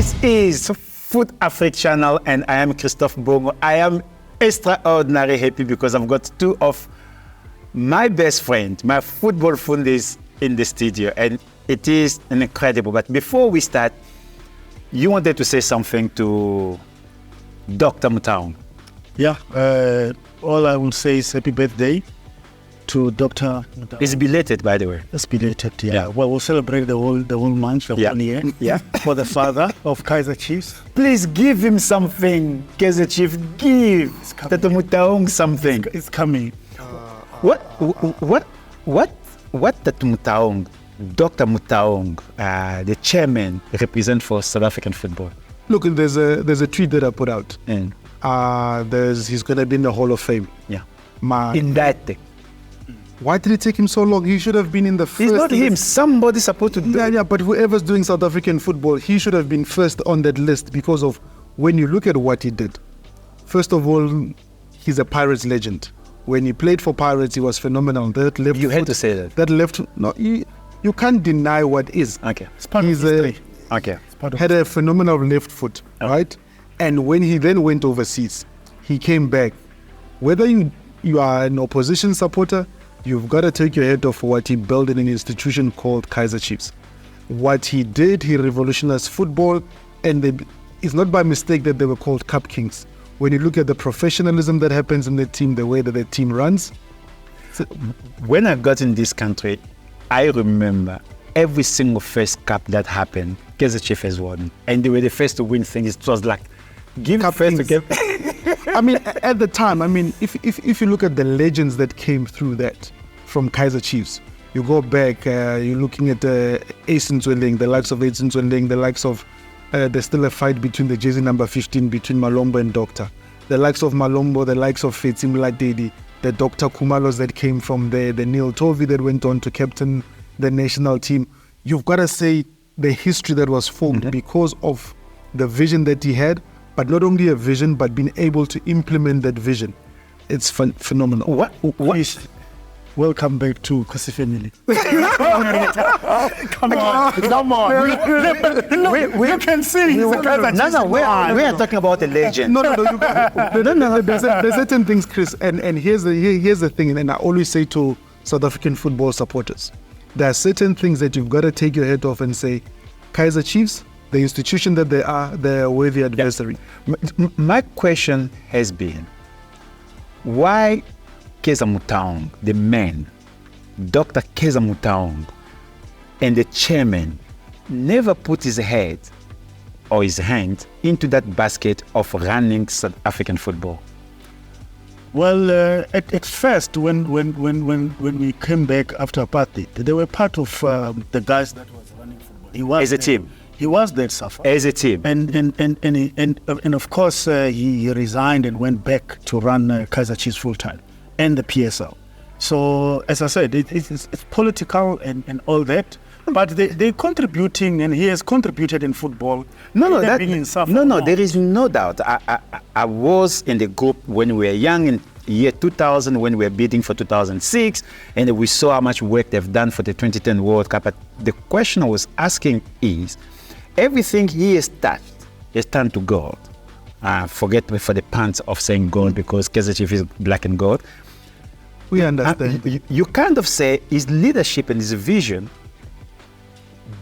This is Fut-Afrique channel and I am Christophe Bongo. I am extraordinarily happy because I've got two of my best friends, my football friends in the studio, and it is incredible. But before we start, you wanted to say something to Dr. Motaung. Yeah, all I will say is happy birthday to Dr. Motaung. It's belated, by the way. It's belated, yeah. Well, we'll celebrate the whole month, the whole year. Yeah. For the father of Kaizer Chiefs. Please give him something, Kaizer Chief. Give Dr. Motaung something. It's coming. What Dr. Motaung, Dr. Motaung, the chairman, represent for South African football? Look, there's a tweet that I put out. He's going to be in the Hall of Fame. Yeah. Ntate. Why did it take him so long? He should have been in the first. It's not him. Somebody's supposed to do it. Yeah, but whoever's doing South African football, he should have been first on that list because of when you look at what he did. First of all, he's a Pirates legend. When he played for Pirates, he was phenomenal. That left You foot, had to say that. That left, no, you can't deny what is. Okay. It's part of history. Okay. Had a phenomenal left foot, right? And when he then went overseas, he came back. Whether you are an opposition supporter, you've got to take your head off for what he built in an institution called Kaizer Chiefs. What he did, he revolutionized football, and it's not by mistake that they were called Cup Kings. When you look at the professionalism that happens in the team, the way that the team runs. When I got in this country, I remember every single first cup that happened, Kaizer Chiefs has won. And they were the first to win things. It was like, give Cup first Kings. to give. I mean, at the time, if you look at the legends that came through that from Kaizer Chiefs, you go back, you're looking at Ace Ntweling, the likes of Ace Ntweling, the likes of, there's still a fight between the jersey number 15 between Malombo and Doctor. The likes of Malombo, the likes of Fetsim Latedi, the Dr. Kumalos that came from there, the Neil Tovey that went on to captain the national team. You've got to say the history that was formed because of the vision that he had, but not only a vision, but being able to implement that vision. It's phenomenal. What? Welcome back to Kosi family. Come on. You can see. No, we are talking about a legend. No. There's certain things, Chris, and here's the thing, and I always say to South African football supporters, there are certain things that you've got to take your head off and say, Kaizer Chiefs, the institution that they are, they're a worthy adversary. My question has been, why Kaizer Motaung, the man, Dr. Kaizer Motaung, and the chairman never put his head or his hand into that basket of running South African football? Well, at first, when we came back after apartheid, they were part of the guys that was running football. He was As a team? He was there, Safa. As a team? And of course, he resigned and went back to run Kaizer Chiefs full-time and the PSL. So, as I said, it's political and all that. But they're contributing, and he has contributed in football. No, there is no doubt. I was in the group when we were young in year 2000, when we were bidding for 2006, and we saw how much work they've done for the 2010 World Cup. But the question I was asking is, everything he has touched is turned to gold. Forget me for the pants of saying gold because Kaizer Chiefs is black and gold. We understand. You kind of say his leadership and his vision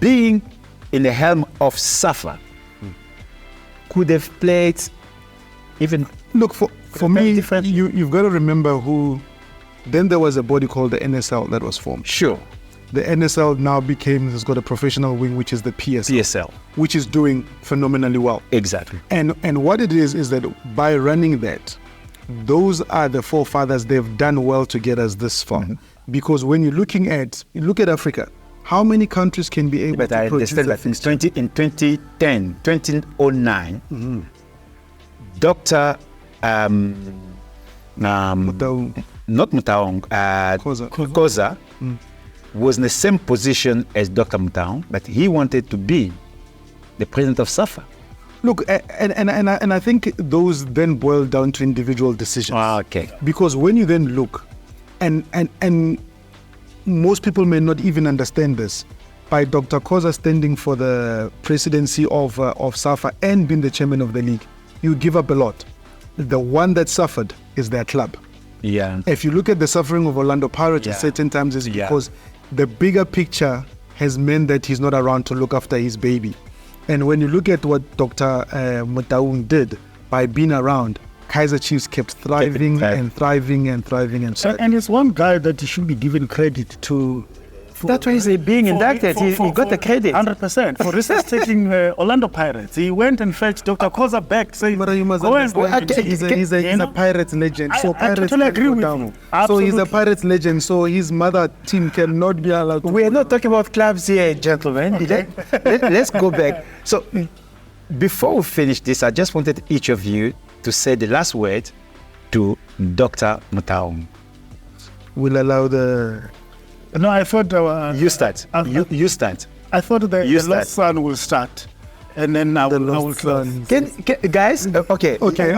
being in the helm of Safa could have played even. Look, for me, you've got to remember then there was a body called the NSL that was formed. Sure. The NSL now has got a professional wing, which is the PSL, which is doing phenomenally well. Exactly. And what it is that by running that, those are the forefathers. They've done well to get us this far. Because when you look at Africa, how many countries can be able to produce that in 2010, 2009, Dr. Not Motaung, Koza was in the same position as Dr. Motaung, but he wanted to be the president of Safa. Look, and I think those then boil down to individual decisions. Okay. Because when you then look, and most people may not even understand this, by Dr. Khoza standing for the presidency of SAFA and being the chairman of the league, you give up a lot. The one that suffered is their club. Yeah. If you look at the suffering of Orlando Pirates at certain times, it's because the bigger picture has meant that he's not around to look after his baby. And when you look at what Dr. Motaung did by being around, Kaizer Chiefs kept thriving and thriving and thriving and thriving. And it's one guy that should be given credit to. That's why he's being inducted. He got the credit. 100%. For instance, taking Orlando Pirates. He went and fetched Dr. Khoza back, saying, But you must go and understand, he's a Pirates legend. So I Pirates totally agree go with down. you. So he's a Absolutely. Pirates legend. So his mother team cannot be allowed to. We are not talking about clubs here, gentlemen. Let's go back. So, before we finish this, I just wanted each of you to say the last word to Dr. Motaung. We'll allow the. No, I thought You start. You start. I thought the last son will start, and then I will close. Guys, okay. Okay,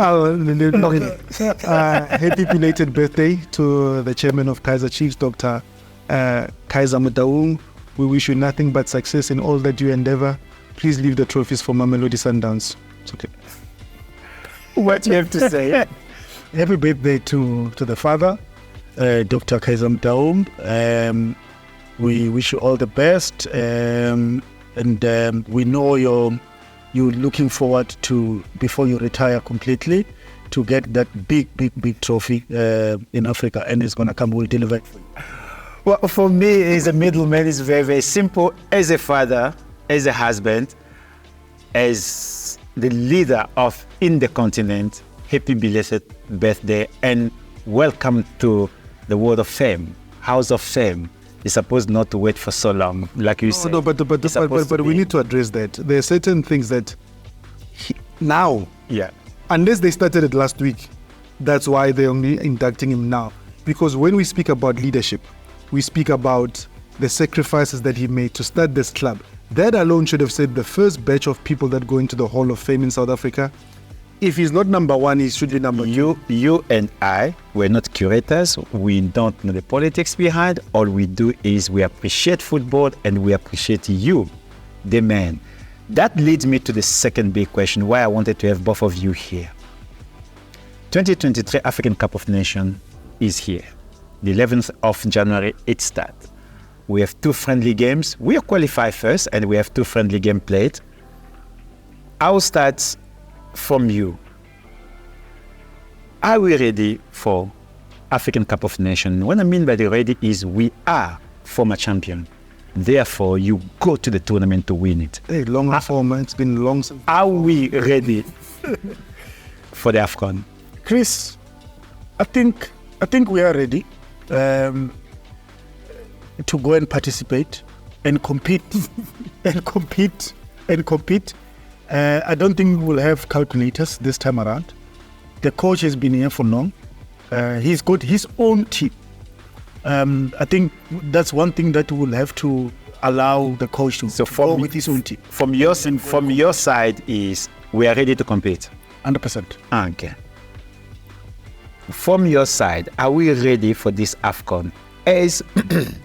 happy belated birthday to the chairman of Kaizer Chiefs, Dr. Kaizer Motaung. We wish you nothing but success in all that you endeavor. Please leave the trophies for Mamelodi Sundowns. It's okay. What do you have to say? Happy birthday to the father, Dr. Kaizer Motaung. We wish you all the best, and we know you're looking forward to, before you retire completely, to get that big trophy in Africa, and it's going to come. We'll deliver it for you. Well, for me, as a middleman, it's very, very simple. As a father, as a husband, as the leader of in the continent, happy belated birthday and welcome to the World of Fame, House of Fame. You're supposed not to wait for so long, like you said. No, but we need to address that. There are certain things that now, unless they started it last week, that's why they're only inducting him now. Because when we speak about leadership, we speak about the sacrifices that he made to start this club. That alone should have said the first batch of people that go into the Hall of Fame in South Africa, if he's not number one, he should be number two. You and I, we're not curators. We don't know the politics behind. All we do is we appreciate football and we appreciate you, the man. That leads me to the second big question, why I wanted to have both of you here. 2023 African Cup of Nations is here. The 11th of January, it starts. We have 2 friendly games. We are qualified first and we have 2 friendly games played. I'll start from you. Are we ready for African Cup of Nations? What I mean by the ready is we are former champion. Therefore, you go to the tournament to win it. Hey, long form, it's been long since. Are we ready for the AFCON? Chris, I think we are ready to go and participate and compete and compete. I don't think we'll have calculators this time around. The coach has been here for long. He's got his own team. I think that's one thing that we'll have to allow the coach to go with his own team. From your side is we are ready to compete. 100%. Okay. From your side, are we ready for this AFCON? As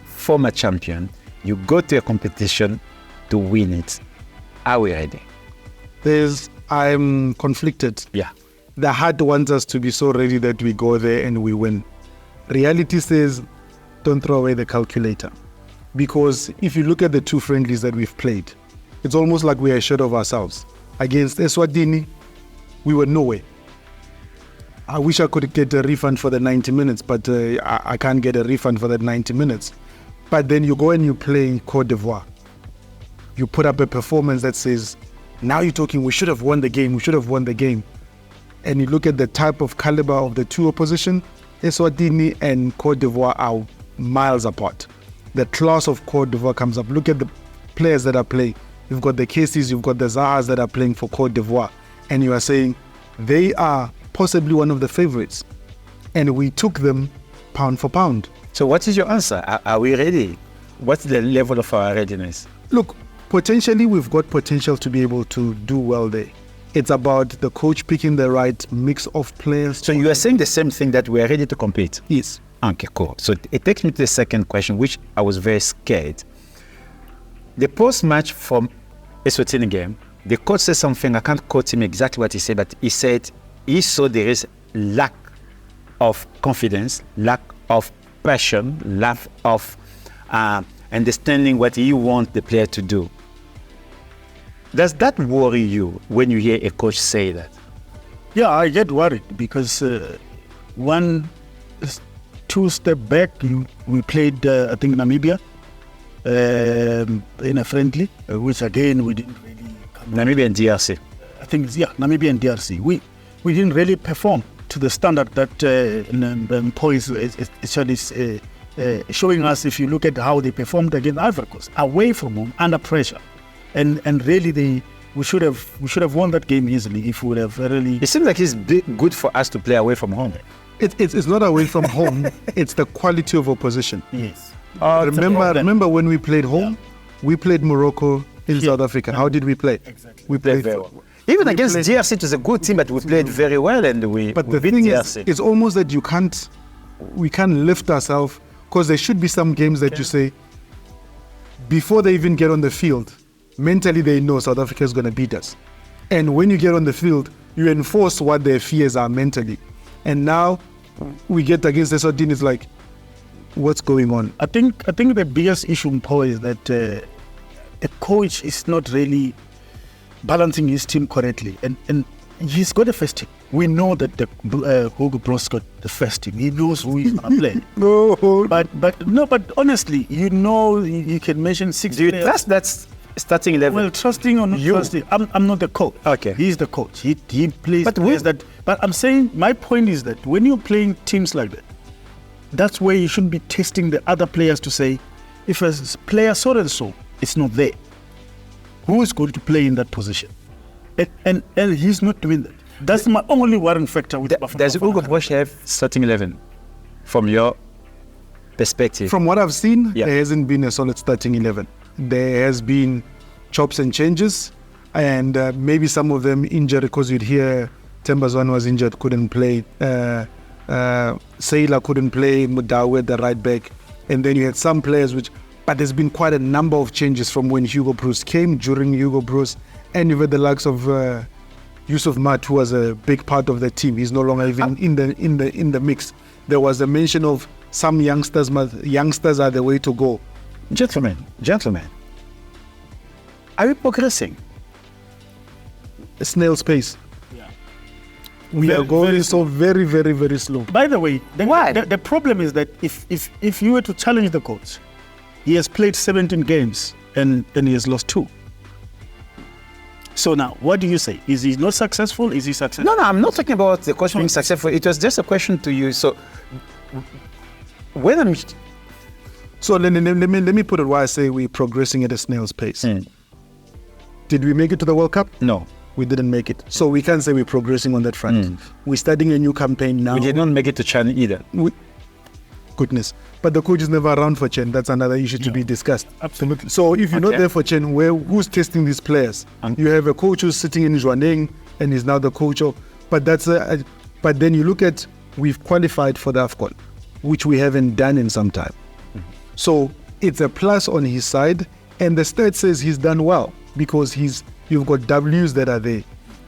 former champion, you go to a competition to win it. Are we ready? I'm conflicted. Yeah. The heart wants us to be so ready that we go there and we win. Reality says, don't throw away the calculator. Because if you look at the 2 friendlies that we've played, it's almost like we are assured of ourselves. Against Eswatini, we were nowhere. I wish I could get a refund for the 90 minutes, but I can't get a refund for that 90 minutes. But then you go and you play Côte d'Ivoire. You put up a performance that says, now you're talking, we should have won the game. And you look at the type of caliber of the 2 opposition, Eswatini and Côte d'Ivoire are miles apart. The class of Côte d'Ivoire comes up. Look at the players that are playing. You've got the Cases, you've got the Zahas that are playing for Côte d'Ivoire. And you are saying they are possibly one of the favorites. And we took them pound for pound. So what is your answer? Are we ready? What's the level of our readiness? Look, potentially we've got potential to be able to do well there. It's about the coach picking the right mix of players. So you are saying the same thing, that we are ready to compete? Yes. Okay, cool. So it takes me to the second question, which I was very scared. The post-match from Eswatini game, the coach said something, I can't quote him exactly what he said, but he said he saw there is lack of confidence, lack of passion, lack of understanding what he wants the player to do. Does that worry you when you hear a coach say that? Yeah, I get worried because two step back, we played, I think, Namibia in a friendly, which again we didn't really come Namibia and DRC. I think, Namibia and DRC. We didn't really perform to the standard that Mpo is showing us. If you look at how they performed against Ivory Coast, away from home, under pressure, and really we should have won that game easily if we would have really. It seems like it's good for us to play away from home. It's not away from home. It's the quality of opposition. Yes. Remember when we played home? Yeah. We played Morocco in South Africa. How did we play? Exactly. We played very well. Even against DRC, it was a good team, but we played very well, and But we the beat thing DRC. is, it's almost that we can't lift ourselves, because there should be some games that you say, before they even get on the field, mentally they know South Africa is going to beat us. And when you get on the field, you enforce what their fears are mentally. And now we get against Eswatini, it's like, what's going on? I think the biggest issue in Mpo is that the coach is not really balancing his team correctly, and he's got a first team. We know that Hugo Broos got the first team. He knows who he's gonna play. But honestly, you can mention 6 Do you players. trust that starting 11? Well, trusting or not trusting, I'm not the coach. Okay. He's the coach. He plays But players that. But I'm saying, my point is that when you're playing teams like that, that's where you shouldn't be testing the other players to say, if a player so and so is not there, who is going to play in that position? And he's not doing that. That's my only worrying factor with Bafana. Does Hugo Broos have starting 11 from your perspective? From what I've seen, there hasn't been a solid starting 11. There has been chops and changes, and maybe some of them injured, because you'd hear Tembazwan was injured, couldn't play. Sailor couldn't play, Motaung at the right back. And then you had some players but there's been quite a number of changes from when Hugo Broos came, during Hugo Broos, and you've had the likes of Yusuf Mat, who was a big part of the team. He's no longer even in the mix. There was a mention of some youngsters are the way to go. Gentlemen, are we progressing? A snail's pace. Yeah. We are going so very, very, very slow. By the way, Why? The problem is that if you were to challenge the coach, he has played 17 games and he has lost 2. So now, what do you say? Is he not successful? Is he successful? No, I'm not talking about the coach being successful. It was just a question to you. So, when So let me put it why I say we're progressing at a snail's pace. Did we make it to the World Cup? No. We didn't make it. So we can't say we're progressing on that front. We're starting a new campaign now. We did not make it to China either. Goodness. But the coach is never around for Chen. That's another issue to be discussed. Absolutely. So if you're not there for Chen, who's testing these players? You have a coach who's sitting in Zhuaneng and is now the coach of. But then you look at, we've qualified for the AFCON, which we haven't done in some time. So it's a plus on his side, and the stat says he's done well because you've got W's that are there.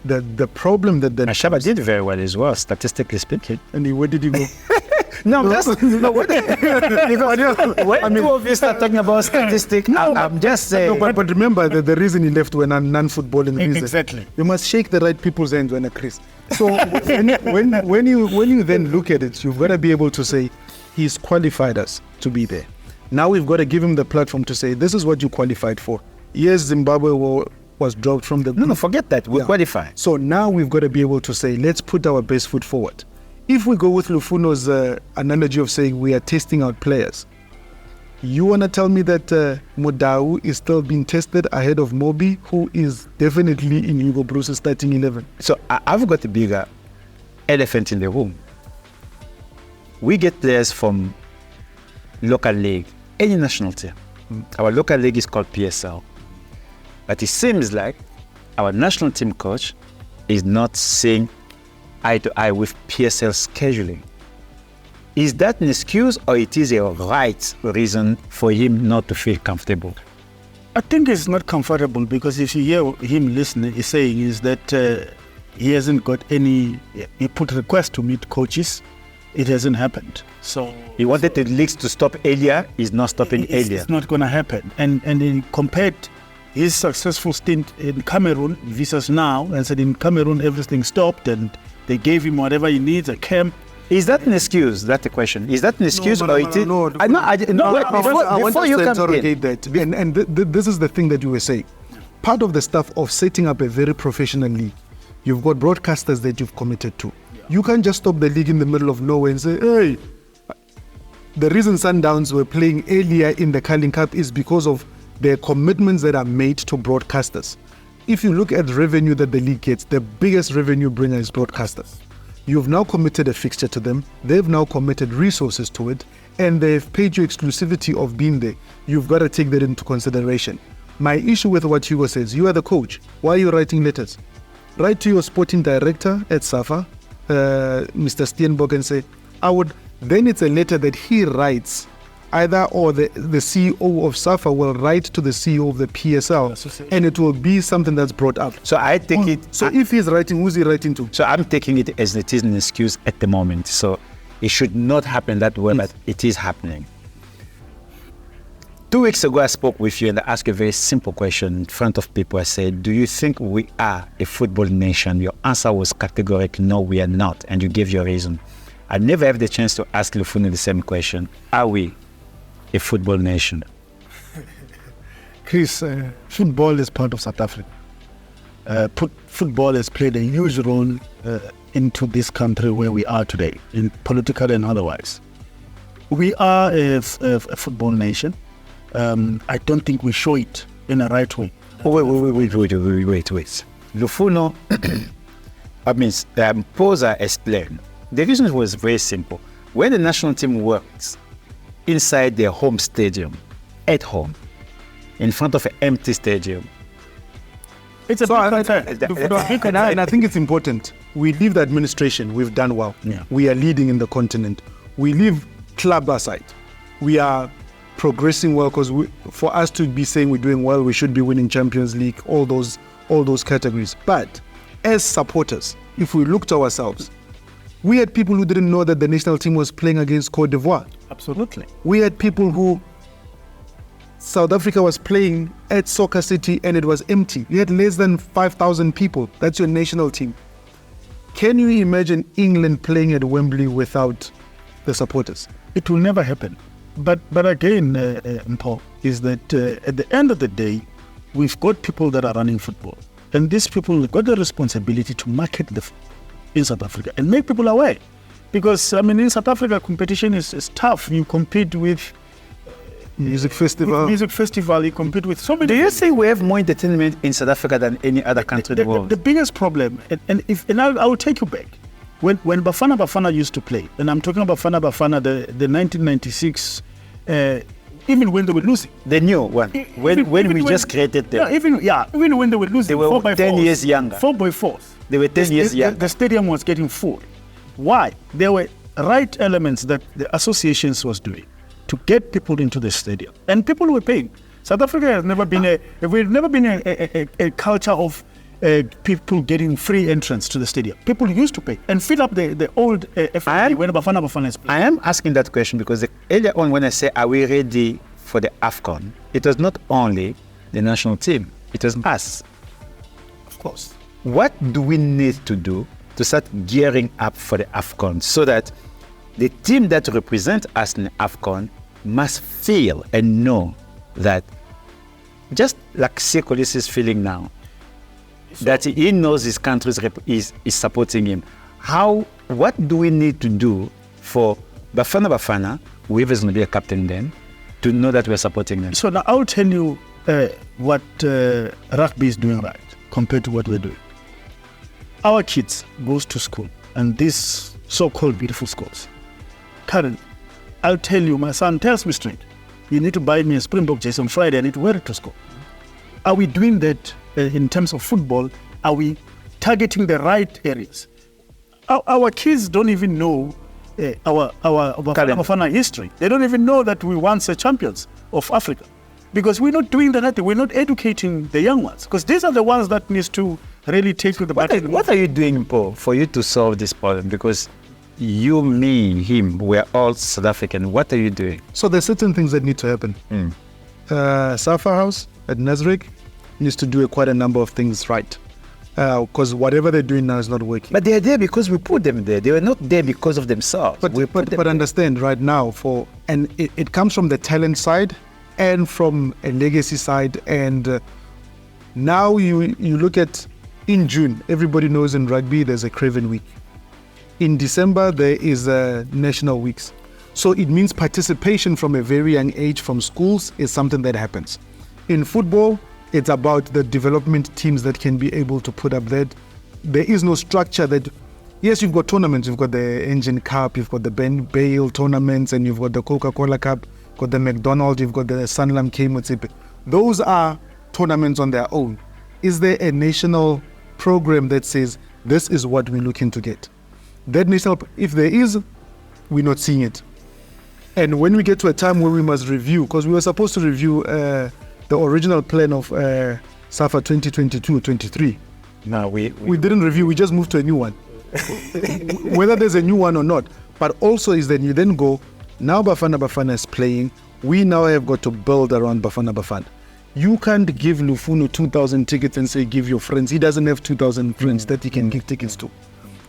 The problem that the Mashaba did very well as well, statistically speaking. And where did he go? No, that's no. When two of you start talking about statistics, I'm just saying. No, but remember that the reason he left were non-footballing reasons. Exactly. You must shake the right people's hands when Chris. So when you then look at it, you've got to be able to say he's qualified us to be there. Now we've got to give him the platform to say this is what you qualified for. Yes, Zimbabwe was dropped from the group. No, forget that. We're qualified. So now we've got to be able to say, let's put our best foot forward. If we go with Lufuno's analogy of saying we are testing out players, you want to tell me that Motaung is still being tested ahead of Mobi, who is definitely in Hugo Broos' starting 11? So I've got a bigger elephant in the room. We get players from local league, any national team. Our local league is called PSL. But it seems like our national team coach is not seeing eye to eye with PSL scheduling. Is that an excuse, or it is a right reason for him not to feel comfortable? It's a plus on his side, and the stat says he's done well because he's you've got W's that are there. The problem that I think it's not comfortable because if you hear him listening, he's saying is that he hasn't got any. He put request to meet coaches, it hasn't happened. So he wanted the leagues to stop earlier. He's not stopping earlier. It's not going to happen. And he compared his successful stint in Cameroon versus now, and said in Cameroon everything stopped and they gave him whatever he needs, a camp. Is that an excuse? That's the question. Is that an excuse or it is? No. Before you come in. That. And this is the thing that you were saying. Part of the stuff of setting up a very professional league, you've got broadcasters that you've committed to. Yeah. You can't just stop the league in the middle of nowhere and say, hey, the reason Sundowns were playing earlier in the Carling Cup is because of the commitments that are made to broadcasters. If you look at revenue that the league gets, the biggest revenue bringer is broadcasters. You've now committed a fixture to them, they've now committed resources to it, and they've paid you exclusivity of being there. You've got to take that into consideration. My issue with what Hugo says, you are the coach. Why are you writing letters? Write to your sporting director at SAFA, Mr. Steenbok, and say, then it's a letter that he writes, either or the CEO of SAFA will write to the CEO of the PSL, and it will be something that's brought up. So I take it. So if he's writing, who's he writing to? So I'm taking it as it is an excuse at the moment. So it should not happen that way, but it is happening. 2 weeks ago, I spoke with you and I asked a very simple question in front of people. I said, do you think we are a football nation? Your answer was categorical, no, we are not. And you gave your reason. I never have the chance to ask Lufuni the same question. Are we a football nation? Chris, football is part of South Africa. Football has played a huge role into this country where we are today, in political and otherwise. We are a football nation. I don't think we show it in a right way. Wait. Lufuno, Posa explained. The reason was very simple. When the national team works inside their home stadium, at home, in front of an empty stadium, it's a big concern. And I think it's important. We leave the administration, we've done well. Yeah. We are leading in the continent. We leave club aside. We are progressing well because for us to be saying we're doing well, we should be winning Champions League, all those categories. But as supporters, if we look to ourselves, we had people who didn't know that the national team was playing against Cote d'Ivoire. Absolutely. We had people who South Africa was playing at Soccer City and it was empty. You had less than 5,000 people. That's your national team. Can you imagine England playing at Wembley without the supporters? It will never happen. But again, Paul, is that at the end of the day, we've got people that are running football. And these people have got the responsibility to market the in South Africa and make people aware. Because, in South Africa, competition is tough. You compete with music festival, you compete with so many. Do you think we have more entertainment in South Africa than any other country in the world? The biggest problem, and I will take you back, when Bafana used to play, and I'm talking about Bafana, the 1996, even when they were losing. The new one, when we just created them. Even when they were losing. They were 10 years younger. 4x4s. They were 10 years younger. The stadium was getting full. Why? There were right elements that the associations was doing to get people into the stadium, and people were paying. South Africa has never been a culture of people getting free entrance to the stadium. People used to pay and fill up the old FA when Bafana is playing. I am asking that question because earlier on when I say, are we ready for the AFCON? It was not only the national team, it was us. Of course. What do we need to do to start gearing up for the AFCON so that the team that represents us in the AFCON must feel and know that, just like Sekolis is feeling now, that he knows his country is supporting him. What do we need to do for Bafana, whoever's going to be a captain then, to know that we're supporting them? So now I'll tell you what rugby is doing right compared to what we're doing. Our kids goes to school, and these so-called beautiful schools. Karen, I'll tell you, my son tells me straight, you need to buy me a Springbok jersey on Friday, I need to wear it to school. Are we doing that in terms of football? Are we targeting the right areas? Our kids don't even know our Bafana history. They don't even know that we once were champions of Africa. because we're not doing that. We're not educating the young ones, because these are the ones that needs to really take to the baton. What are you doing, Paul, for you to solve this problem? Because you, me, him, we're all South African. What are you doing? So there's certain things that need to happen. Safa House at Nasrec needs to do quite a number of things right. Because whatever they're doing now is not working. But they're there because we put them there. They were not there because of themselves. But understand right now, it comes from the talent side and from a legacy side. And now you look at, in June, everybody knows in rugby there's a Craven Week. In December, there is National Weeks. So it means participation from a very young age from schools is something that happens. In football, it's about the development teams that can be able to put up that. There is no structure that, yes, you've got tournaments. You've got the Engine Cup, you've got the Ben Bale tournaments, and you've got the Coca-Cola Cup, got the McDonald's, you've got the Sanlam K-Motsipe. Those are tournaments on their own. Is there a national program that says, this is what we're looking to get? That national, if there is, we're not seeing it. And when we get to a time where we must review, because we were supposed to review the original plan of SAFA 2022-23. No, we didn't review, we just moved to a new one. Whether there's a new one or not. But also is then you then go, now Bafana is playing, we now have got to build around Bafana. You can't give Lufuno 2,000 tickets and say, give your friends. He doesn't have 2,000 friends that he can give tickets to.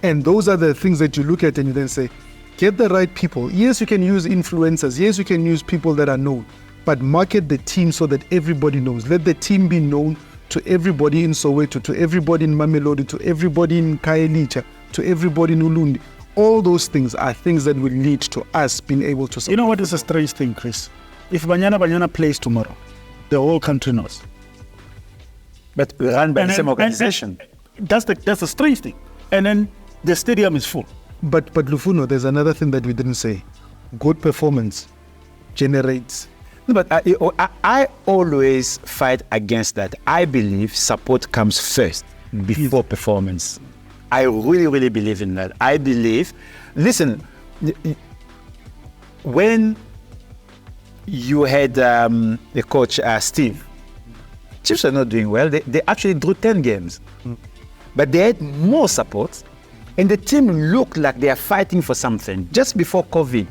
And those are the things that you look at and you then say, get the right people. Yes, you can use influencers. Yes, you can use people that are known. But market the team so that everybody knows. Let the team be known to everybody in Soweto, to everybody in Mamelodi, to everybody in Khayelitsha, to everybody in Ulundi. All those things are things that will lead to us being able to support. You know what is a strange thing, Chris? If Banyana plays tomorrow, the whole country knows. But run by the same organization. That's the strange thing. And then the stadium is full. But Lufuno, there's another thing that we didn't say. Good performance generates. No, but I always fight against that. I believe support comes first before performance. I really, really believe in that. I believe, listen, when you had the coach Steve, Chiefs are not doing well. They actually drew 10 games. But they had more support. And the team looked like they are fighting for something. Just before COVID,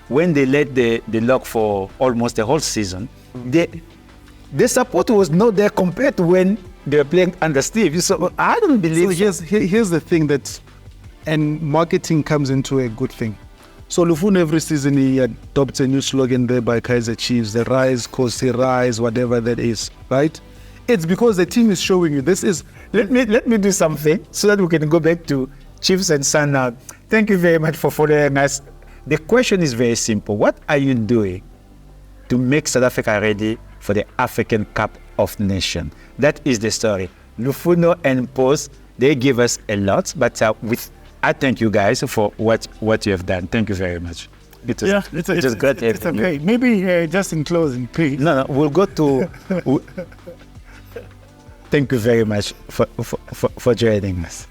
when they led the lock for almost the whole season, the support was not there compared to when they were playing under Steve. So I don't believe. So here's the thing that, and marketing comes into a good thing. So Lufuno every season he adopts a new slogan there by Kaizer Chiefs, the rise, Kosi rise, whatever that is, right? It's because the team is showing you this is. Let me do something so that we can go back to Chiefs and Sun now. Thank you very much for following us. The question is very simple. What are you doing to make South Africa ready for the African Cup of Nations? That is the story. Lufuno and Pose, they give us a lot, but I thank you guys for what you have done. Thank you very much. It's great. It's okay. Maybe just in closing, please. No, we'll go to. Thank you very much for joining us.